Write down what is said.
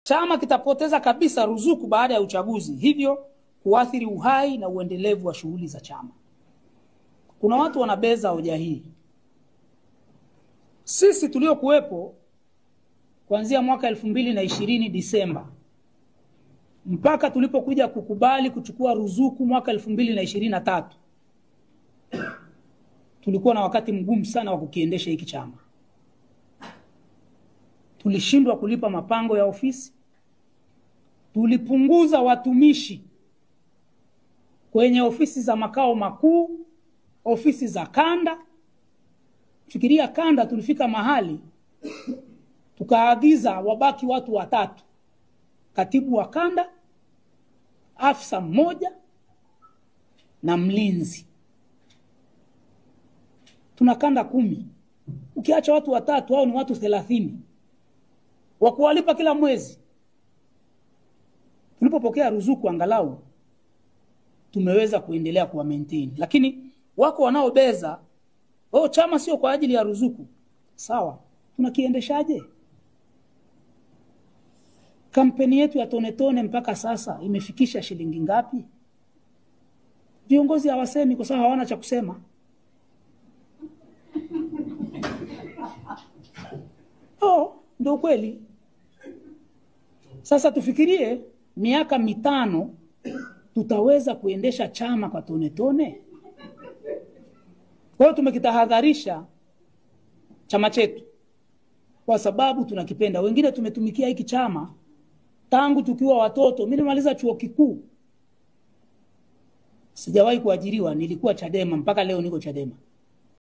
Chama kitapoteza kabisa ruzuku baada ya uchaguzi, hivyo kuathiri uhai na uendelevu wa shughuli za chama. Kuna watu wanabeza hoja hii. Sisi tuliokuwepo kuanzia mwaka 2020 Disemba mpaka tulipokuja kukubali kuchukua ruzuku mwaka 2023, tulikuwa na wakati mgumu sana wa kukiendesha hiki chama. Tulishindwa kulipa mapango ya ofisi, tulipunguza watumishi kwenye ofisi za makao makuu, ofisi za kanda. Fikiria kanda, tulifika mahali tukaagiza wabaki watu 3: katibu wa kanda, afisa mmoja na mlinzi. Tuna kanda 10. Ukiacha watu 3, hao ni watu 30 wa kuwalipa kila mwezi. Tulipopokea ruzuku angalau tumeweza kuendelea kuwa maintain. Lakini wako wanaobeza, chama sio kwa ajili ya ruzuku. Sawa, tunakiendeshaje? Kampeni yetu ya Tone Tone mpaka sasa imefikisha shilingi ngapi? Viongozi hawasemi kwa sababu hawana cha kusema. Ndio kweli. Sasa tufikirie miaka 5 tutaweza kuendesha chama kwa Tone Tone? Kwa hiyo tumekitahadharisha chama chetu kwa sababu tunakipenda. Wengine tumetumikia hiki chama tangu tukiwa watoto. Mimi nimaliza chuo kikuu, sijawahi kuajiriwa, nilikuwa Chadema mpaka leo niko Chadema.